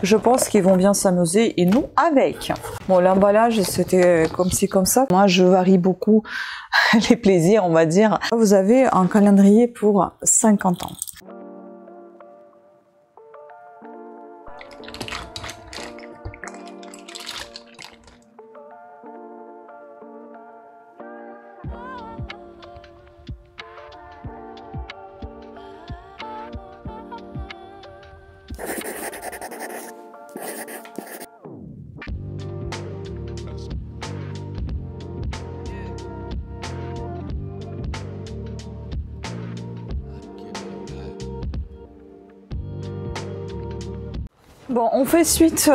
Je pense qu'ils vont bien s'amuser et nous avec. Bon, l'emballage, c'était comme ci, comme ça. Moi, je varie beaucoup les plaisirs, on va dire. Vous avez un calendrier pour 50 ans. Bon, on fait suite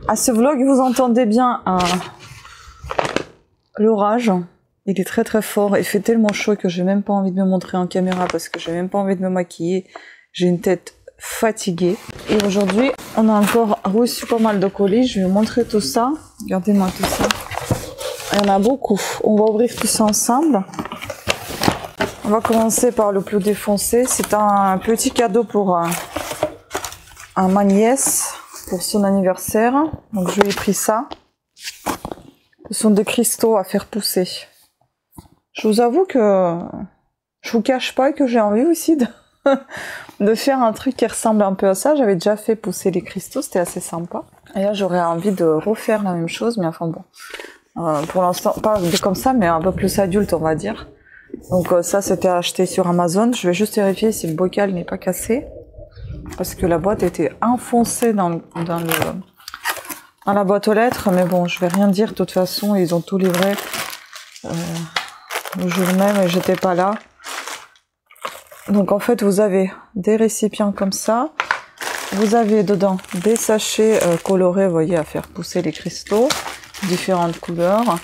à ce vlog. Vous entendez bien l'orage. Il est très très fort. Il fait tellement chaud que j'ai même pas envie de me montrer en caméra parce que j'ai même pas envie de me maquiller. J'ai une tête fatiguée. Et aujourd'hui, on a encore reçu pas mal de colis. Je vais vous montrer tout ça. Regardez-moi tout ça. Il y en a beaucoup. On va ouvrir tout ça ensemble. On va commencer par le plus défoncé. C'est un petit cadeau pour ma nièce pour son anniversaire. Donc je lui ai pris ça. Ce sont des cristaux à faire pousser. Je vous avoue que je vous cache pas que j'ai envie aussi de faire un truc qui ressemble un peu à ça. J'avais déjà fait pousser les cristaux, c'était assez sympa. Et là j'aurais envie de refaire la même chose, mais enfin bon. Pour l'instant, pas comme ça, mais un peu plus adulte on va dire. Donc ça c'était acheté sur Amazon. Je vais juste vérifier si le bocal n'est pas cassé. Parce que la boîte était enfoncée dans la boîte aux lettres. Mais bon, je vais rien dire. De toute façon, ils ont tout livré le jour même et j'étais pas là. Donc en fait, vous avez des récipients comme ça. Vous avez dedans des sachets colorés, vous voyez, à faire pousser les cristaux. Différentes couleurs.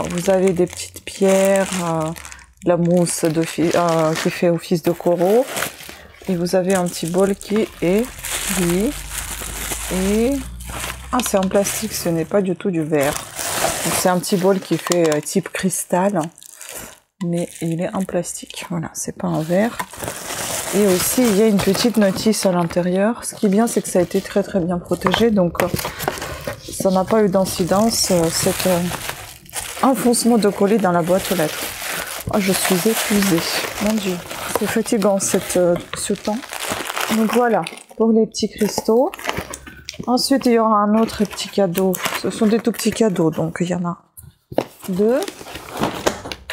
Vous avez des petites pierres, de la mousse qui fait office de coraux. Et vous avez un petit bol qui est gris. Et c'est en plastique, ce n'est pas du tout du verre. C'est un petit bol qui fait type cristal. Mais il est en plastique. Voilà, c'est pas un verre. Et aussi, il y a une petite notice à l'intérieur. Ce qui est bien, c'est que ça a été très très bien protégé. Donc, ça n'a pas eu d'incidence, cet enfoncement de colis dans la boîte aux lettres. Oh, je suis épuisée. Mon Dieu. C'est fatigant ce temps. Donc voilà, pour les petits cristaux. Ensuite, il y aura un autre petit cadeau. Ce sont des tout petits cadeaux, donc il y en a deux.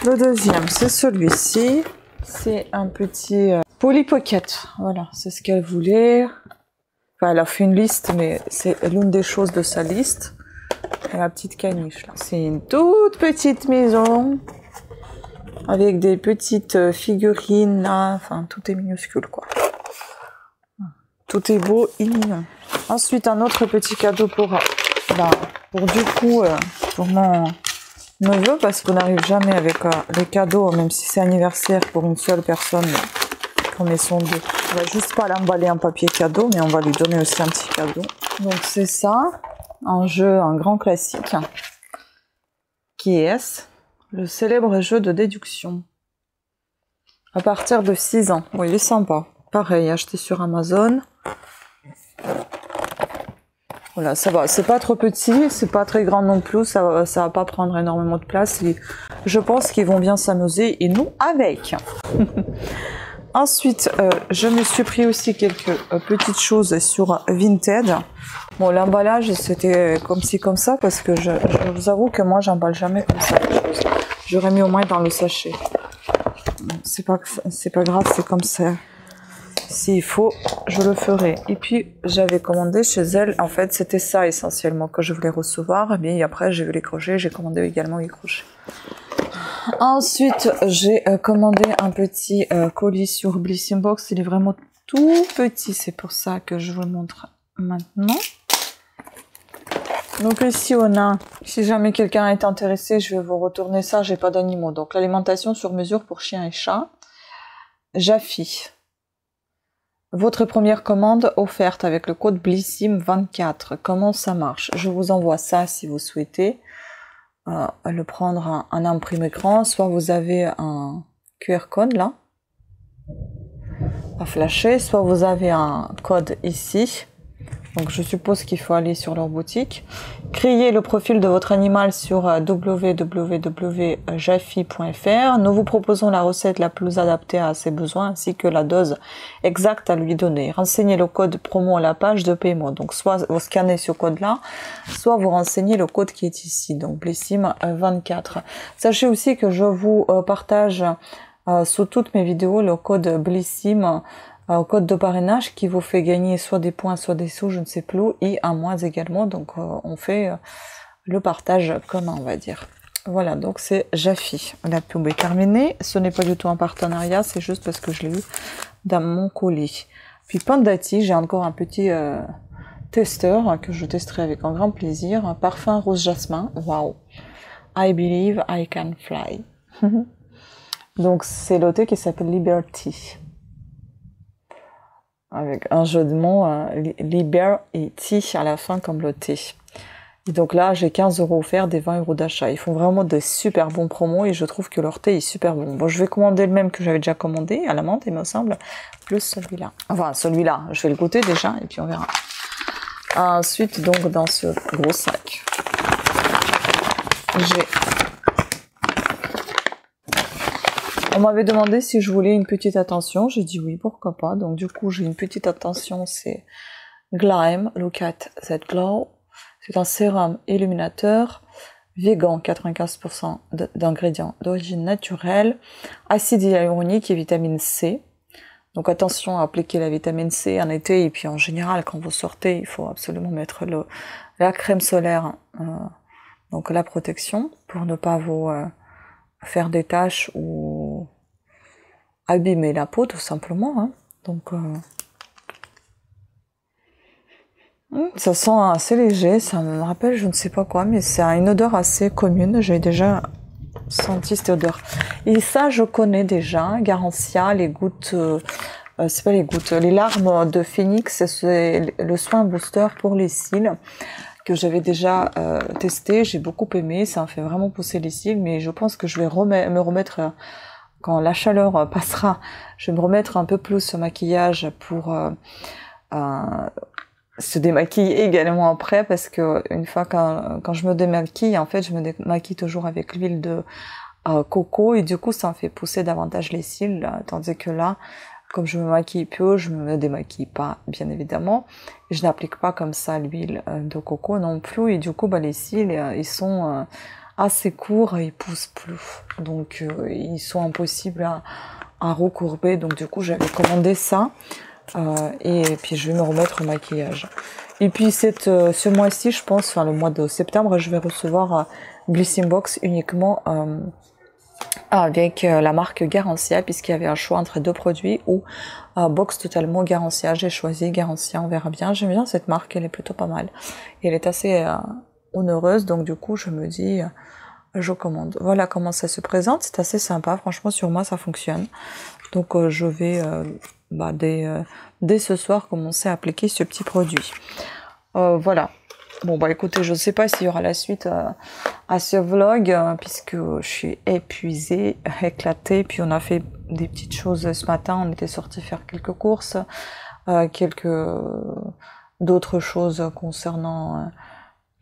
Le deuxième, c'est celui-ci. C'est un petit Polly Pocket. Voilà, c'est ce qu'elle voulait. Enfin, elle a fait une liste, mais c'est l'une des choses de sa liste. Et la petite caniche, là. C'est une toute petite maison. Avec des petites figurines là, enfin tout est minuscule quoi. Tout est beau et mignon. Ensuite un autre petit cadeau pour du coup pour mon neveu parce qu'on n'arrive jamais avec les cadeaux, même si c'est anniversaire pour une seule personne, qu'on est son deux. On va juste pas l'emballer en papier cadeau, mais on va lui donner aussi un petit cadeau. Donc c'est ça, un grand classique qui est le célèbre jeu de déduction. À partir de 6 ans. Oui, il est sympa. Pareil, acheté sur Amazon. Voilà, ça va. C'est pas trop petit, c'est pas très grand non plus. Ça va pas prendre énormément de place. Et je pense qu'ils vont bien s'amuser et nous avec. Ensuite, je me suis pris aussi quelques petites choses sur Vinted. Bon, l'emballage, c'était comme ci, comme ça, parce que je vous avoue que moi, j'emballe jamais comme ça. J'aurais mis au moins dans le sachet. C'est pas grave, c'est comme ça. S'il faut, je le ferai. Et puis, j'avais commandé chez elle, en fait, c'était ça essentiellement que je voulais recevoir. Mais après, j'ai vu les crochets, j'ai commandé également les crochets. Ensuite, j'ai commandé un petit colis sur Blissing Box. Il est vraiment tout petit, c'est pour ça que je vous le montre maintenant. Donc ici on a, si jamais quelqu'un est intéressé, je vais vous retourner ça, j'ai pas d'animaux. Donc l'alimentation sur mesure pour chiens et chats. Jaffy. Votre première commande offerte avec le code BLISSIM24. Comment ça marche? Je vous envoie ça si vous souhaitez le prendre en imprimé écran. Soit vous avez un QR code là à flasher, soit vous avez un code ici Donc je suppose qu'il faut aller sur leur boutique. Créez le profil de votre animal sur www.jaffi.fr. Nous vous proposons la recette la plus adaptée à ses besoins ainsi que la dose exacte à lui donner. Renseignez le code promo à la page de paiement. Donc soit vous scannez ce code-là, soit vous renseignez le code qui est ici. Donc Blissim 24. Sachez aussi que je vous partage sous toutes mes vidéos le code Blissim, code de parrainage qui vous fait gagner soit des points, soit des sous, je ne sais plus, et un mois également. Donc on fait le partage commun, on va dire. Voilà, donc c'est Jaffi. La pub est terminée. Ce n'est pas du tout un partenariat, c'est juste parce que je l'ai eu dans mon colis. Puis Pandati, j'ai encore un petit testeur que je testerai avec un grand plaisir. Un parfum rose jasmin. Wow. I believe I can fly. Donc c'est le thé qui s'appelle Liberty. Avec un jeu de mots, Liber et Tea à la fin comme le thé. Et donc là, j'ai 15 € offerts des 20 € d'achat. Ils font vraiment des super bons promos et je trouve que leur thé est super bon. Bon, je vais commander le même que j'avais déjà commandé, à la menthe, il me semble, plus celui-là. Enfin, celui-là, je vais le goûter déjà et puis on verra. Ensuite, donc, dans ce gros sac, j'ai... On m'avait demandé si je voulais une petite attention, j'ai dit oui, pourquoi pas. Donc du coup, j'ai une petite attention, c'est Glam, Look at That Glow. C'est un sérum illuminateur, vegan, 95% d'ingrédients d'origine naturelle, acide hyaluronique et vitamine C. Donc attention à appliquer la vitamine C en été et puis en général, quand vous sortez, il faut absolument mettre la crème solaire, donc la protection, pour ne pas vous... faire des taches ou abîmer la peau tout simplement, hein. Donc ça sent assez léger, ça me rappelle je ne sais pas quoi, mais c'est une odeur assez commune, j'ai déjà senti cette odeur. Et ça je connais déjà, Garancia, les gouttes, c'est pas les gouttes, les larmes de phénix, c'est le soin booster pour les cils que j'avais déjà testé, j'ai beaucoup aimé, ça me fait vraiment pousser les cils, mais je pense que je vais me remettre, quand la chaleur passera, je vais me remettre un peu plus ce maquillage pour se démaquiller également après, parce que une fois quand je me démaquille, en fait, je me démaquille toujours avec l'huile de coco, et du coup, ça me fait pousser davantage les cils, tandis que là, comme je me maquille peu, je me démaquille pas, bien évidemment. Et je n'applique pas comme ça l'huile de coco non plus. Et du coup, les cils, ils sont assez courts et ils poussent plus. Donc, ils sont impossibles à recourber. Donc, du coup, j'avais commandé ça. Et puis, je vais me remettre au maquillage. Et puis, ce mois-ci, je pense, enfin, le mois de septembre, je vais recevoir Blissim Box uniquement... avec la marque Garancia, puisqu'il y avait un choix entre deux produits ou box totalement Garancia. J'ai choisi Garancia, on verra bien. J'aime bien cette marque, elle est plutôt pas mal. Et elle est assez onéreuse, donc du coup je me dis, je commande. Voilà comment ça se présente, c'est assez sympa, franchement sur moi ça fonctionne. Donc je vais dès ce soir commencer à appliquer ce petit produit. Voilà. Bon écoutez, je ne sais pas s'il y aura la suite à ce vlog, puisque je suis épuisée, éclatée, puis on a fait des petites choses ce matin, on était sortis faire quelques courses, d'autres choses concernant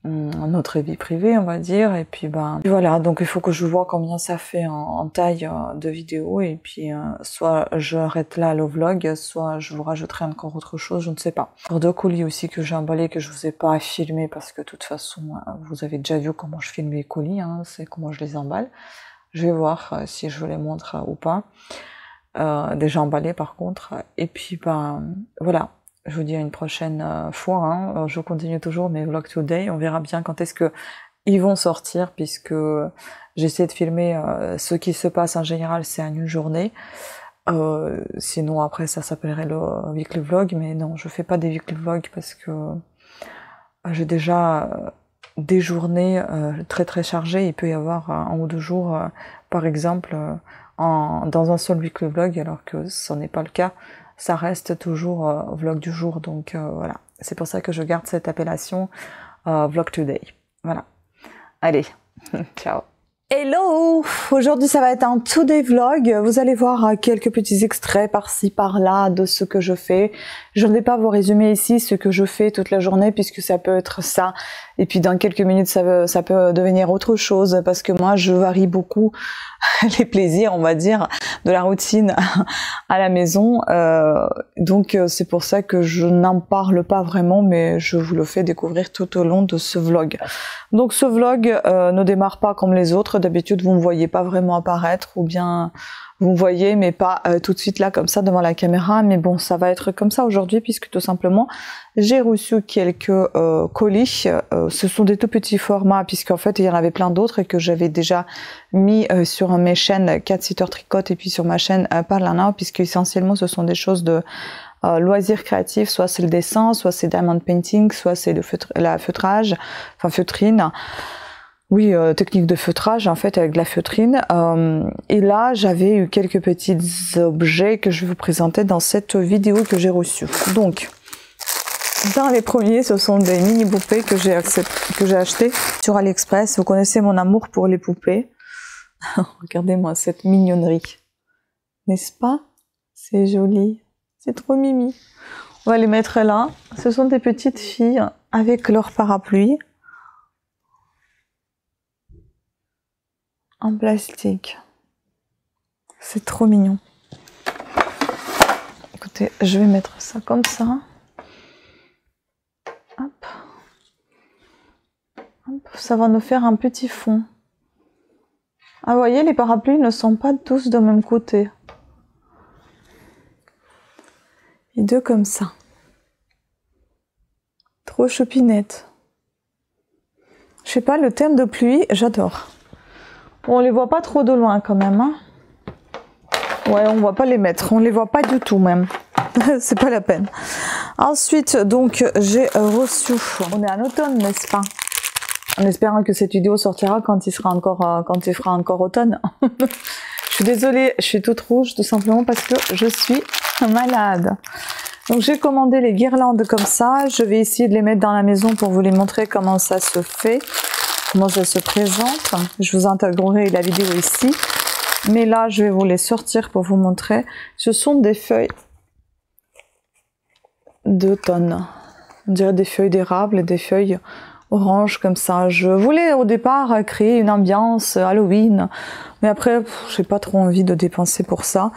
notre vie privée, on va dire, et puis voilà, donc il faut que je vois combien ça fait en taille de vidéo, et puis soit j'arrête là le vlog, soit je vous rajouterai encore autre chose, je ne sais pas. Pour deux colis aussi que j'ai emballés, que je vous ai pas filmé, parce que de toute façon, vous avez déjà vu comment je filme les colis, hein, c'est comment je les emballe. Je vais voir si je vous les montre ou pas. Déjà emballés par contre, et puis voilà. Je vous dis à une prochaine fois, hein. Je continue toujours mes vlogs today, on verra bien quand est-ce que ils vont sortir, puisque j'essaie de filmer ce qui se passe en général, c'est en une journée. Sinon après ça s'appellerait le weekly vlog, mais non, je fais pas des weekly vlogs parce que j'ai déjà des journées très très chargées. Il peut y avoir un ou deux jours, par exemple, dans un seul weekly vlog, alors que ce n'est pas le cas. Ça reste toujours vlog du jour, donc voilà. C'est pour ça que je garde cette appellation vlog today. Voilà. Allez, ciao. Hello! Aujourd'hui ça va être un today vlog. Vous allez voir quelques petits extraits par-ci par-là de ce que je fais. Je ne vais pas vous résumer ici ce que je fais toute la journée puisque ça peut être ça. Et puis dans quelques minutes ça peut devenir autre chose parce que moi je varie beaucoup les plaisirs, on va dire, de la routine à la maison. Donc c'est pour ça que je n'en parle pas vraiment, mais je vous le fais découvrir tout au long de ce vlog. Donc ce vlog ne démarre pas comme les autres. D'habitude vous ne me voyez pas vraiment apparaître, ou bien vous me voyez mais pas tout de suite là comme ça devant la caméra. Mais bon, ça va être comme ça aujourd'hui puisque tout simplement j'ai reçu quelques colis. Ce sont des tout petits formats puisqu'en fait il y en avait plein d'autres et que j'avais déjà mis sur mes chaînes Cat Sitter Tricote et puis sur ma chaîne Parlana, puisque essentiellement ce sont des choses de loisirs créatifs, soit c'est le dessin, soit c'est diamond painting, soit c'est la feutrage, enfin feutrine. Oui, technique de feutrage en fait avec de la feutrine. Et là j'avais eu quelques petits objets que je vais vous présenter dans cette vidéo que j'ai reçue. Donc dans les premiers, ce sont des mini poupées que j'ai achetées sur AliExpress. Vous connaissez mon amour pour les poupées. Regardez-moi cette mignonnerie, n'est-ce pas? C'est joli, c'est trop mimi. On va les mettre là. Ce sont des petites filles avec leur parapluie en plastique. C'est trop mignon. Écoutez, je vais mettre ça comme ça. Hop. Hop. Ça va nous faire un petit fond. Ah, vous voyez, les parapluies ne sont pas tous de même côté. Et deux comme ça. Trop choupinette. Je sais pas, le thème de pluie, j'adore. On les voit pas trop de loin quand même, hein. Ouais, on va pas les mettre, on les voit pas du tout même. C'est pas la peine. Ensuite, donc, j'ai reçu... On est en automne, n'est-ce pas? En espérant que cette vidéo sortira quand il fera encore automne. Je suis désolée, je suis toute rouge tout simplement parce que je suis malade. Donc j'ai commandé les guirlandes comme ça. Je vais essayer de les mettre dans la maison pour vous les montrer comment ça se fait, comment ça se présente. Je vous intégrerai la vidéo ici. Mais là, je vais vous les sortir pour vous montrer. Ce sont des feuilles d'automne. On dirait des feuilles d'érable, des feuilles orange comme ça. Je voulais au départ créer une ambiance Halloween, mais après j'ai pas trop envie de dépenser pour ça.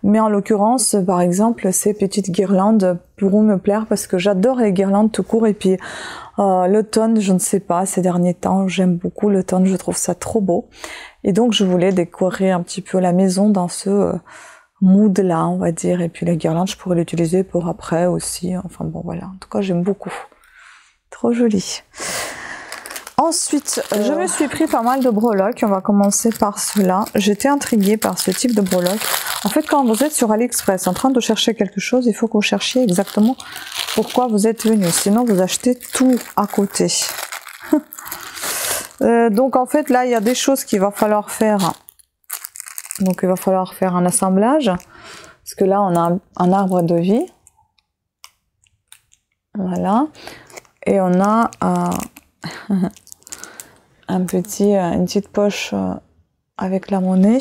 Mais en l'occurrence, par exemple, ces petites guirlandes pourront me plaire parce que j'adore les guirlandes tout court. Et puis l'automne, je ne sais pas, ces derniers temps j'aime beaucoup l'automne, je trouve ça trop beau. Et donc je voulais décorer un petit peu la maison dans ce mood là, on va dire. Et puis les guirlandes, je pourrais l'utiliser pour après aussi. Enfin bon, voilà, en tout cas j'aime beaucoup. Trop joli. Ensuite, je me suis pris pas mal de breloques. On va commencer par cela. J'étais intriguée par ce type de breloques. En fait, quand vous êtes sur AliExpress en train de chercher quelque chose, il faut que vous cherchiez exactement pourquoi vous êtes venu. Sinon, vous achetez tout à côté. Donc, en fait, là, il y a des choses qu'il va falloir faire. Donc, il va falloir faire un assemblage. Parce que là, on a un arbre de vie. Voilà. Et on a une petite poche avec la monnaie.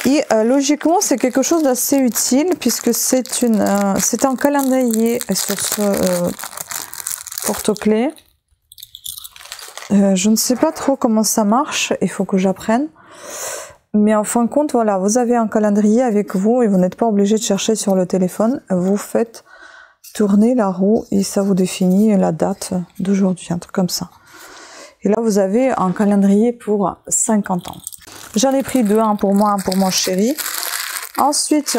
Et logiquement, c'est quelque chose d'assez utile puisque c'est un calendrier sur ce porte-clés. Je ne sais pas trop comment ça marche, il faut que j'apprenne. Mais en fin de compte, voilà, vous avez un calendrier avec vous et vous n'êtes pas obligé de chercher sur le téléphone. Vous faites tourner la roue et ça vous définit la date d'aujourd'hui, un truc comme ça. Et là, vous avez un calendrier pour 50 ans. J'en ai pris deux, un pour moi, un pour mon chéri. Ensuite,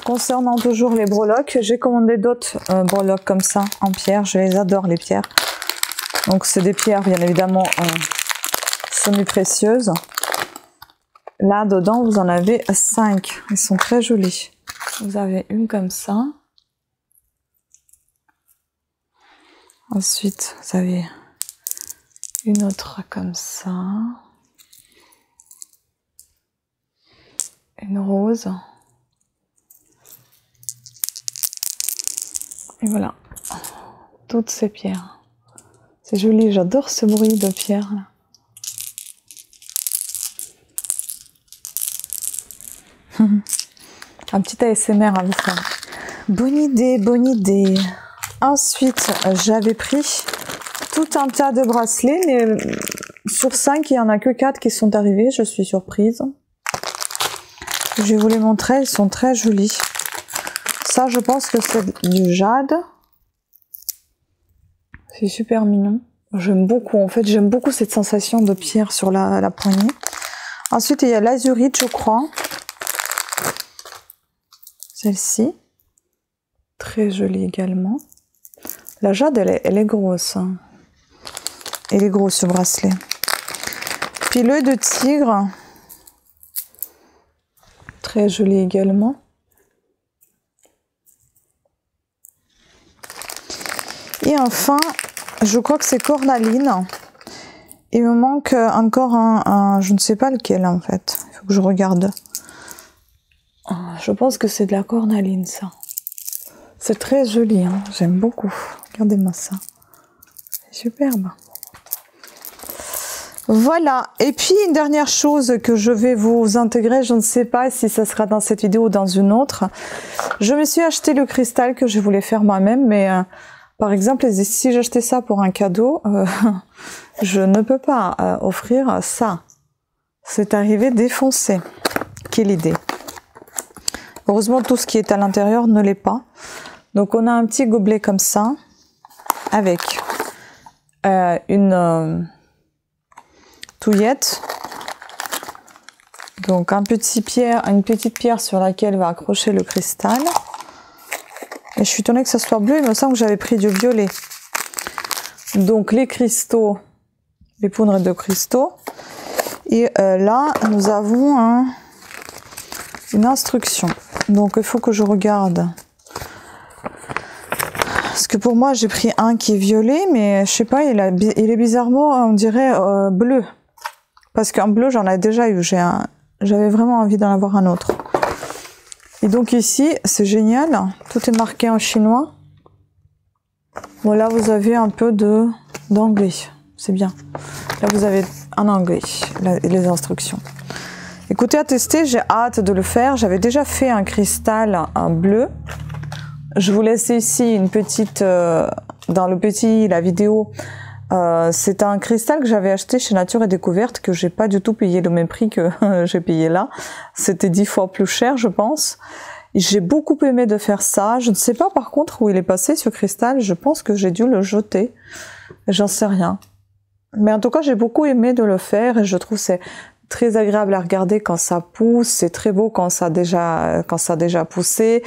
concernant toujours les breloques, j'ai commandé d'autres breloques comme ça, en pierre. Je les adore, les pierres. Donc, c'est des pierres, bien évidemment, semi-précieuses. Là, dedans, vous en avez 5. Elles sont très jolies. Vous avez une comme ça. Ensuite, vous avez une autre comme ça. Une rose. Et voilà. Toutes ces pierres. C'est joli, j'adore ce bruit de pierre là. Un petit ASMR avec ça. Bonne idée, bonne idée. Ensuite, j'avais pris tout un tas de bracelets, mais sur 5, il n'y en a que 4 qui sont arrivés. Je suis surprise. Je vais vous les montrer, ils sont très jolis. Ça, je pense que c'est du jade. C'est super mignon. J'aime beaucoup, en fait, j'aime beaucoup cette sensation de pierre sur la poignée. Ensuite, il y a l'azurite, je crois. Celle-ci. Très jolie également. La jade, elle est grosse. Hein. Elle est grosse, ce bracelet. Puis l'œil de tigre. Très joli également. Et enfin, je crois que c'est cornaline. Il me manque encore un je ne sais pas lequel en fait. Il faut que je regarde. Je pense que c'est de la cornaline ça. C'est très joli, hein. J'aime beaucoup. Regardez-moi ça. C'est superbe. Voilà. Et puis une dernière chose que je vais vous intégrer, je ne sais pas si ça sera dans cette vidéo ou dans une autre. Je me suis acheté le cristal que je voulais faire moi-même, mais par exemple, si j'achetais ça pour un cadeau, je ne peux pas offrir ça. C'est arrivé défoncé. Quelle idée. Heureusement, tout ce qui est à l'intérieur ne l'est pas. Donc, on a un petit gobelet comme ça, avec une touillette. Donc, une petite pierre sur laquelle va accrocher le cristal. Et je suis étonnée que ça soit bleu, il me semble que j'avais pris du violet. Donc les cristaux, les poudres de cristaux. Et là, nous avons une instruction. Donc il faut que je regarde. Parce que pour moi, j'ai pris un qui est violet, mais je sais pas, il est bizarrement, on dirait, bleu. Parce qu'en bleu, j'en ai déjà eu. J'avais vraiment envie d'en avoir un autre. Et donc ici, c'est génial, tout est marqué en chinois. Voilà, vous avez un peu d'anglais, c'est bien. Là, vous avez en anglais, les instructions. Écoutez, à tester, j'ai hâte de le faire. J'avais déjà fait un cristal en bleu. Je vous laisse ici une petite, dans la vidéo. C'est un cristal que j'avais acheté chez Nature et Découverte, que j'ai pas du tout payé le même prix que j'ai payé là. C'était 10 fois plus cher, je pense. J'ai beaucoup aimé de faire ça. Je ne sais pas par contre où il est passé, ce cristal. Je pense que j'ai dû le jeter. J'en sais rien. Mais en tout cas, j'ai beaucoup aimé de le faire et je trouve c'est très agréable à regarder quand ça pousse. C'est très beau quand ça a déjà poussé.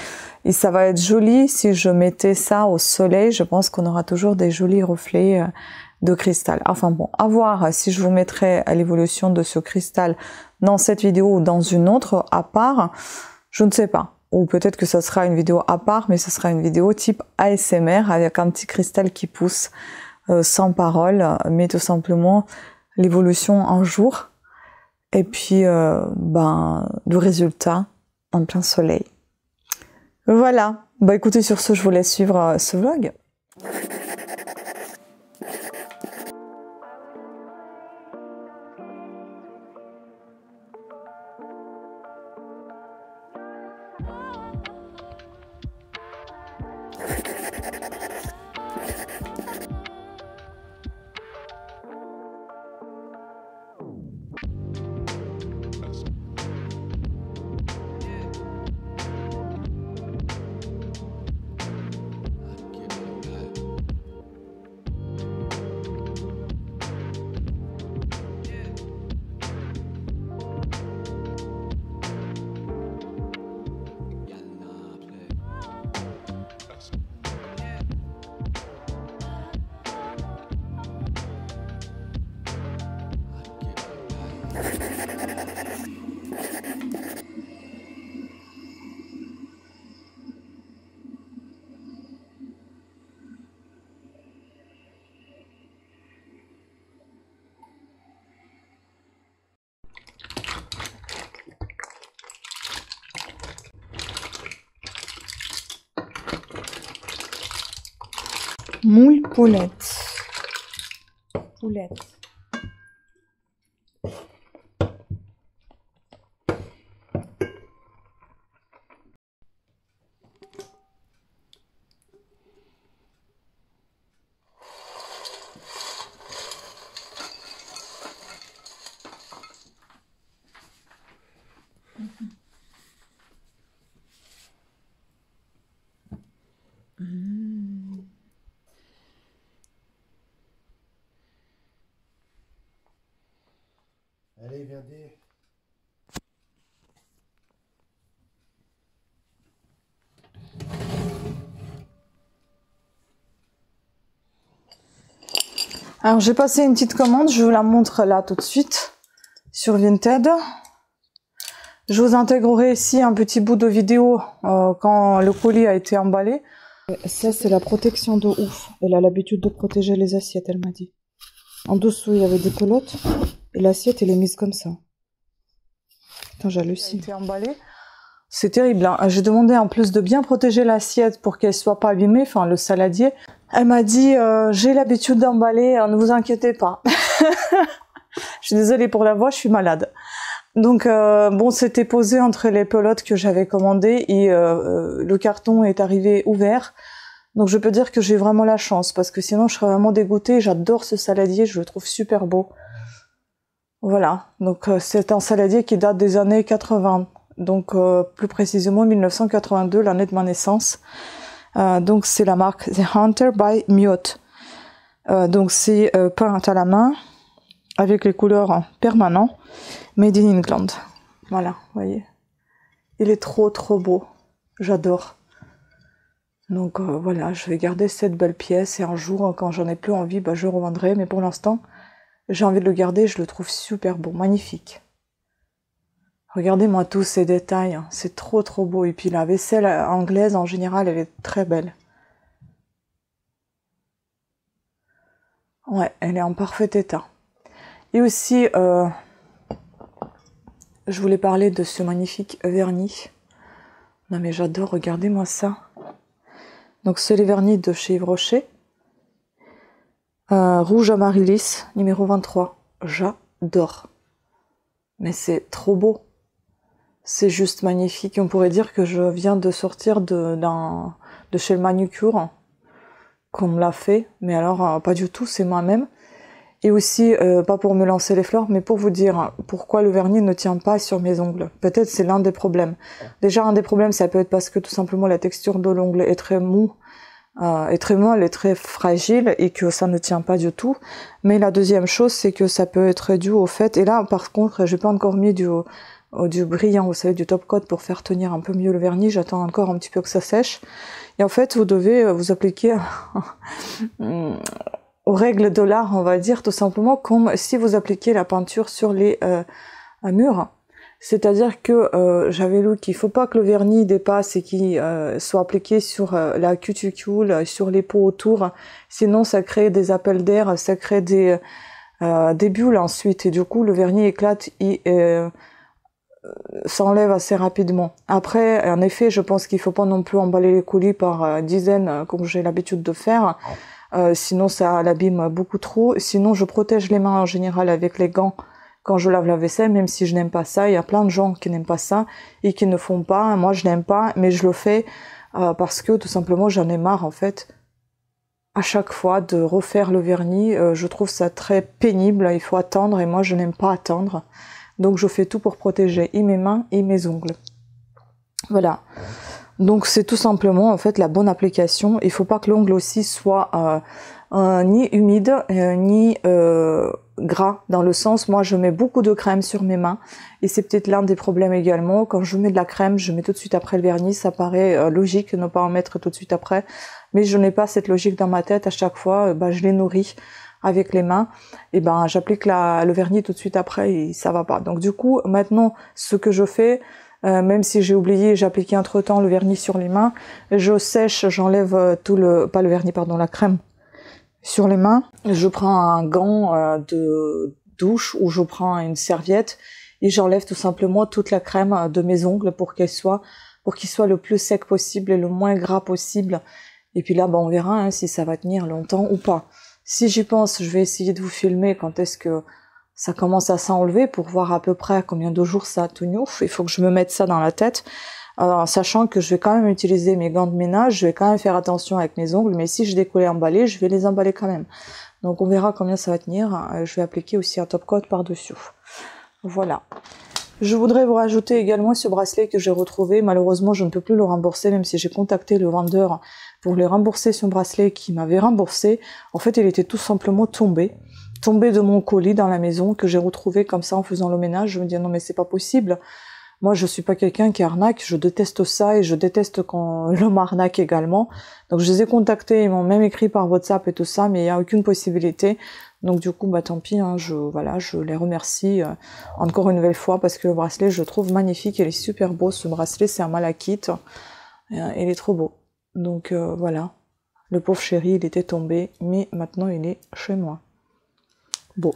Et ça va être joli si je mettais ça au soleil. Je pense qu'on aura toujours des jolis reflets de cristal. Enfin bon, à voir si je vous mettrai à l'évolution de ce cristal dans cette vidéo ou dans une autre à part. Je ne sais pas. Ou peut-être que ça sera une vidéo à part, mais ce sera une vidéo type ASMR avec un petit cristal qui pousse sans parole, mais tout simplement l'évolution en jour. Et puis, le résultat en plein soleil. Voilà. Bah écoutez, sur ce, je vous laisse suivre ce vlog. Moule poulette. Poulette. regarder. Alors j'ai passé une petite commande, je vous la montre là tout de suite sur Vinted. Je vous intégrerai ici un petit bout de vidéo quand le colis a été emballé. Ça c'est la protection de ouf. Elle a l'habitude de protéger les assiettes, elle m'a dit. En dessous il y avait des pelotes et l'assiette elle est mise comme ça. Putain, j'hallucine. Elle a été emballée. C'est terrible, hein. J'ai demandé en plus de bien protéger l'assiette pour qu'elle soit pas abîmée, enfin le saladier. Elle m'a dit j'ai l'habitude d'emballer, ne vous inquiétez pas. Je suis désolée pour la voix, je suis malade. Donc bon, c'était posé entre les pelotes que j'avais commandées et le carton est arrivé ouvert. Donc je peux dire que j'ai vraiment la chance parce que sinon je serais vraiment dégoûtée. J'adore ce saladier, je le trouve super beau. Voilà, donc c'est un saladier qui date des années 80. Donc plus précisément 1982, l'année de ma naissance. Donc c'est la marque The Hunter by Miotte. Donc c'est peint à la main avec les couleurs permanentes, made in England. Voilà, vous voyez. Il est trop beau, j'adore. Donc voilà, je vais garder cette belle pièce et un jour quand j'en ai plus envie, bah, je revendrai. Mais pour l'instant, j'ai envie de le garder, je le trouve super beau, magnifique. Regardez-moi tous ces détails, hein. C'est trop beau. Et puis la vaisselle anglaise en général, elle est très belle. Ouais, elle est en parfait état. Et aussi, je voulais parler de ce magnifique vernis. Non mais j'adore, regardez-moi ça. Donc c'est les vernis de chez Yves Rocher. Rouge Amaryllis, numéro 23. J'adore. Mais c'est trop beau. C'est juste magnifique. On pourrait dire que je viens de sortir de chez le manucure, qu'on me l'a fait. Mais alors, pas du tout, c'est moi-même. Et aussi, pas pour me lancer les fleurs, mais pour vous dire pourquoi le vernis ne tient pas sur mes ongles. Peut-être c'est l'un des problèmes. Déjà, un des problèmes, ça peut être parce que tout simplement la texture de l'ongle est très molle, est très fragile et que ça ne tient pas du tout. Mais la deuxième chose, c'est que ça peut être dû au fait, et là, par contre, j'ai pas encore mis du brillant, vous savez, du top coat pour faire tenir un peu mieux le vernis. J'attends encore un petit peu que ça sèche. Et en fait, vous devez vous appliquer aux règles de l'art, on va dire, tout simplement comme si vous appliquez la peinture sur les murs. C'est-à-dire que j'avais lu qu'il faut pas que le vernis dépasse et qu'il soit appliqué sur la cuticule, sur les peaux autour. Sinon, ça crée des appels d'air, ça crée des bulles ensuite. Et du coup, le vernis éclate et s'enlève assez rapidement. Après, en effet, je pense qu'il faut pas non plus emballer les colis par dizaines, comme j'ai l'habitude de faire. Sinon, ça l'abîme beaucoup trop. Sinon, je protège les mains en général avec les gants quand je lave la vaisselle, même si je n'aime pas ça. Il y a plein de gens qui n'aiment pas ça et qui ne font pas. Moi, je n'aime pas, mais je le fais parce que tout simplement, j'en ai marre en fait. À chaque fois de refaire le vernis, je trouve ça très pénible. Il faut attendre et moi, je n'aime pas attendre. Donc je fais tout pour protéger et mes mains et mes ongles. Voilà. Donc c'est tout simplement en fait la bonne application. Il faut pas que l'ongle aussi soit ni humide ni gras, dans le sens, moi je mets beaucoup de crème sur mes mains et c'est peut-être l'un des problèmes également. Quand je mets de la crème, je mets tout de suite après le vernis. Ça paraît logique de ne pas en mettre tout de suite après, mais je n'ai pas cette logique dans ma tête. À chaque fois, je les nourris avec les mains, et j'applique le vernis tout de suite après et ça va pas. Donc du coup, maintenant, ce que je fais, même si j'ai oublié, j'ai appliqué entre-temps le vernis sur les mains, je sèche, j'enlève pas le vernis, pardon, la crème sur les mains. Je prends un gant de douche ou je prends une serviette et j'enlève tout simplement toute la crème de mes ongles pour qu'ils soient le plus sec possible et le moins gras possible. Et puis là, on verra hein, si ça va tenir longtemps ou pas. Si j'y pense, je vais essayer de vous filmer quand est-ce que ça commence à s'enlever pour voir à peu près combien de jours ça a tenu. Il faut que je me mette ça dans la tête, sachant que je vais quand même utiliser mes gants de ménage, je vais quand même faire attention avec mes ongles, mais si je décolle les emballer, je vais les emballer quand même. Donc on verra combien ça va tenir. Je vais appliquer aussi un top coat par-dessus. Voilà. Je voudrais vous rajouter également ce bracelet que j'ai retrouvé. Malheureusement, je ne peux plus le rembourser, même si j'ai contacté le vendeur pour lui rembourser son bracelet qui m'avait remboursé. En fait, il était tout simplement tombé de mon colis dans la maison, que j'ai retrouvé comme ça en faisant le ménage. Je me dis non mais c'est pas possible. Moi, je suis pas quelqu'un qui arnaque, je déteste ça et je déteste quand l'homme arnaque également. Donc, je les ai contactés, ils m'ont même écrit par WhatsApp et tout ça, mais il n'y a aucune possibilité. Donc, du coup, bah, tant pis, hein, je les remercie encore une nouvelle fois parce que le bracelet, je le trouve magnifique, il est super beau, ce bracelet, c'est un malachite, il est trop beau. Donc, voilà. Le pauvre chéri, il était tombé, mais maintenant, il est chez moi. Bon.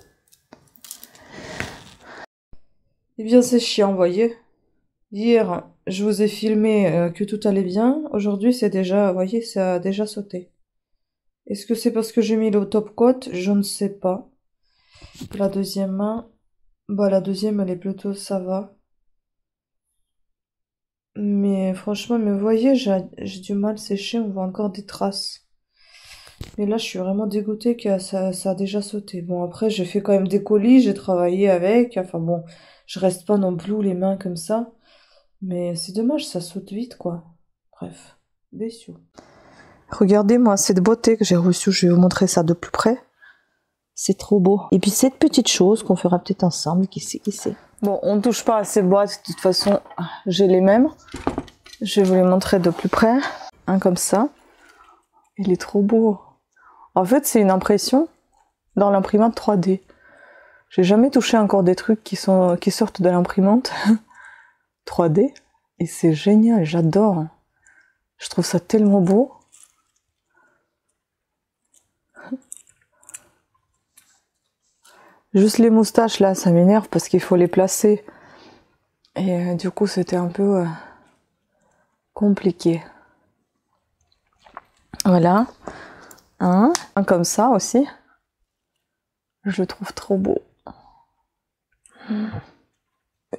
Eh bien, c'est chiant, vous voyez. Hier, je vous ai filmé que tout allait bien. Aujourd'hui, c'est déjà, vous voyez, ça a déjà sauté. Est-ce que c'est parce que j'ai mis le top coat? Je ne sais pas. La deuxième main, bah la deuxième, elle est plutôt, ça va. Mais franchement, mais vous voyez, j'ai du mal séché, on voit encore des traces. Mais là, je suis vraiment dégoûtée que ça a déjà sauté. Bon, après, j'ai fait quand même des colis, j'ai travaillé avec. Enfin bon, je reste pas non plus les mains comme ça. Mais c'est dommage, ça saute vite, quoi. Bref, déçu. Regardez-moi cette beauté que j'ai reçue, je vais vous montrer ça de plus près. C'est trop beau. Et puis cette petite chose qu'on fera peut-être ensemble, qui sait, qui sait. Bon, on ne touche pas à ces boîtes, de toute façon, j'ai les mêmes. Je vais vous les montrer de plus près. Un comme ça. Il est trop beau. En fait, c'est une impression dans l'imprimante 3D. J'ai jamais touché encore des trucs qui sortent de l'imprimante 3D. Et c'est génial, j'adore. Je trouve ça tellement beau. Juste les moustaches là, ça m'énerve parce qu'il faut les placer. Et du coup, c'était un peu compliqué. Voilà. Un comme ça aussi. Je le trouve trop beau.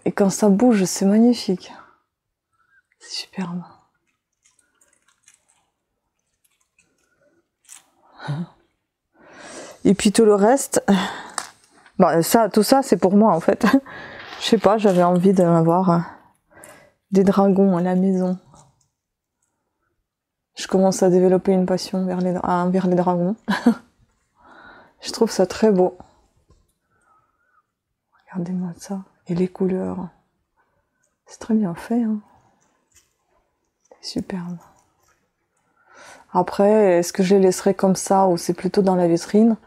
Et quand ça bouge, c'est magnifique. C'est superbe. Et puis tout le reste, bah ça, tout ça, c'est pour moi en fait. Je sais pas, j'avais envie d'avoir des dragons à la maison. Je commence à développer une passion vers les dragons. Je trouve ça très beau. Regardez-moi ça. Et les couleurs. C'est très bien fait. Hein. C'est superbe. Après, est-ce que je les laisserai comme ça ou c'est plutôt dans la vitrine?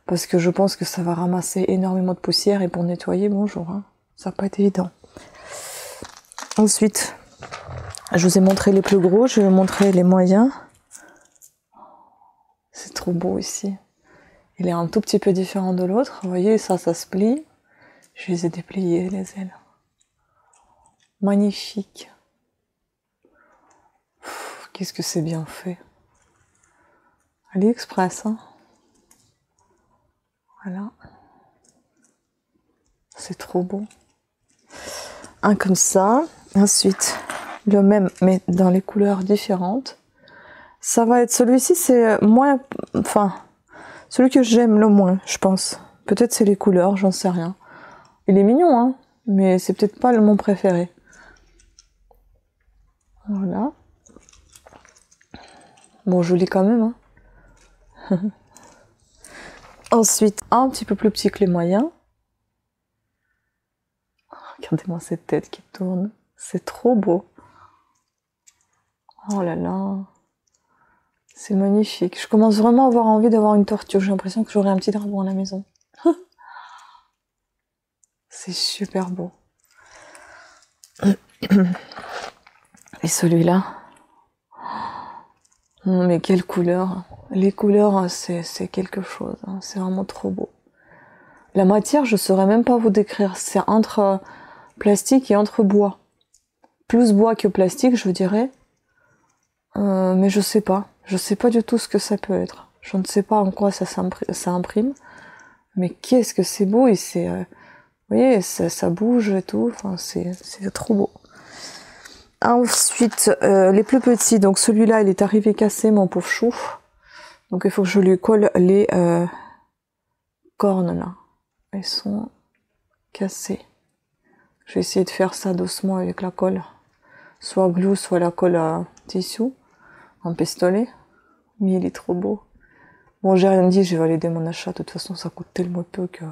Parce que je pense que ça va ramasser énormément de poussière et pour nettoyer, bonjour. Hein. Ça va pas être évident. Ensuite, je vous ai montré les plus gros, je vais vous montrer les moyens. C'est trop beau ici. Il est un tout petit peu différent de l'autre. Vous voyez, ça se plie. Je les ai dépliés, les ailes. Magnifique. Qu'est-ce que c'est bien fait. AliExpress, hein. Voilà. C'est trop beau. Un comme ça. Ensuite, le même, mais dans les couleurs différentes. Ça va être celui-ci, c'est moins... Enfin, celui que j'aime le moins, je pense. Peut-être c'est les couleurs, j'en sais rien. Il est mignon, hein, mais c'est peut-être pas mon préféré. Voilà. Bon, joli quand même, hein. Ensuite, un petit peu plus petit que les moyens. Regardez-moi cette tête qui tourne. C'est trop beau. Oh là là. C'est magnifique. Je commence vraiment à avoir envie d'avoir une tortue. J'ai l'impression que j'aurai un petit dragon à la maison. C'est super beau. Et celui-là. Mais quelle couleur. Les couleurs, c'est quelque chose. C'est vraiment trop beau. La matière, je saurais même pas vous décrire. C'est entre plastique et entre bois. Plus bois que plastique, je dirais. Mais je sais pas. Je sais pas du tout ce que ça peut être. Je ne sais pas en quoi ça imprime. Mais qu'est-ce que c'est beau. Et c'est... vous voyez, ça bouge et tout. Enfin, c'est trop beau. Ensuite, les plus petits. Donc celui-là, il est arrivé cassé, mon pauvre chou. Donc il faut que je lui colle les cornes là. Elles sont cassées. Je vais essayer de faire ça doucement avec la colle. Soit glue, soit la colle à tissu, en pistolet. Mais il est trop beau. Bon, j'ai rien dit, j'ai validé mon achat. De toute façon, ça coûte tellement peu que...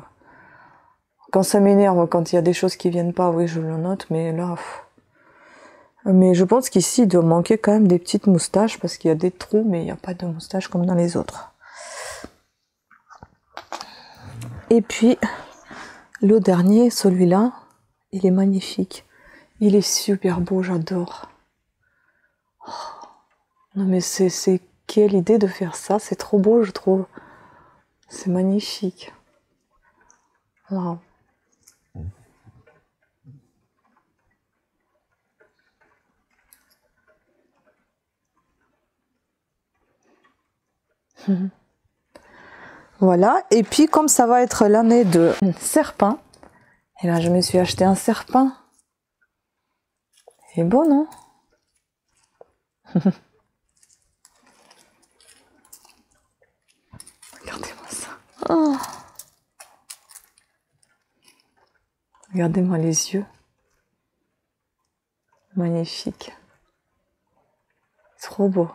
Quand ça m'énerve, quand il y a des choses qui viennent pas, oui, je le note, mais là... Mais je pense qu'ici, il doit manquer quand même des petites moustaches, parce qu'il y a des trous, mais il n'y a pas de moustaches comme dans les autres. Et puis, le dernier, celui-là, il est magnifique. Il est super beau, j'adore. Oh, non mais c'est quelle idée de faire ça, c'est trop beau, je trouve. C'est magnifique. Wow. Voilà, et puis comme ça va être l'année de serpent, et là je me suis acheté un serpent. Il est beau, non? Regardez-moi ça. Oh. Regardez-moi les yeux. Magnifique. Trop beau.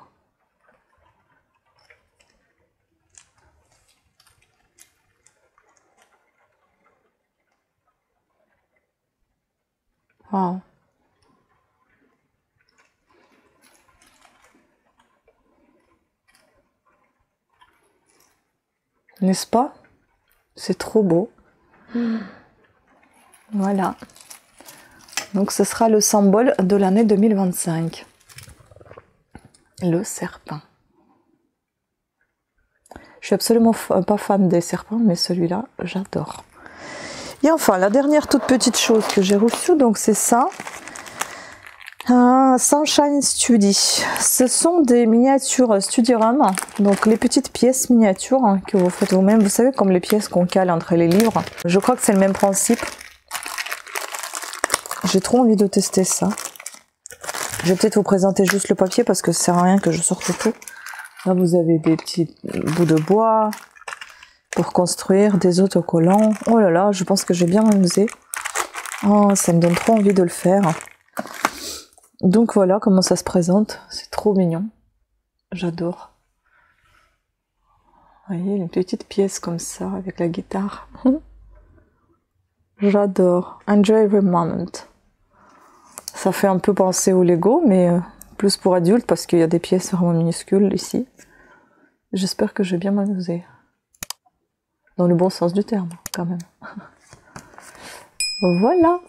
Wow. N'est-ce pas? C'est trop beau. Voilà. Donc ce sera le symbole de l'année 2025. Le serpent. Je suis absolument pas fan des serpents, mais celui-là, j'adore. Et enfin, la dernière toute petite chose que j'ai reçue, donc c'est ça. Un Sunshine Study. Ce sont des miniatures Studioram, donc les petites pièces miniatures hein, que vous faites vous-même. Vous savez, comme les pièces qu'on cale entre les livres. Je crois que c'est le même principe. J'ai trop envie de tester ça. Je vais peut-être vous présenter juste le papier parce que ça sert à rien que je sorte tout. Là, vous avez des petits bouts de bois pour construire, des autocollants. Oh là là, je pense que j'ai bien m'amusé. Oh, ça me donne trop envie de le faire. Donc voilà comment ça se présente. C'est trop mignon. J'adore. Vous voyez, une petite pièce comme ça avec la guitare. J'adore. Enjoy every moment. Ça fait un peu penser au Lego, mais plus pour adultes parce qu'il y a des pièces vraiment minuscules ici. J'espère que je vais bien m'amuser. Dans le bon sens du terme, quand même. Voilà.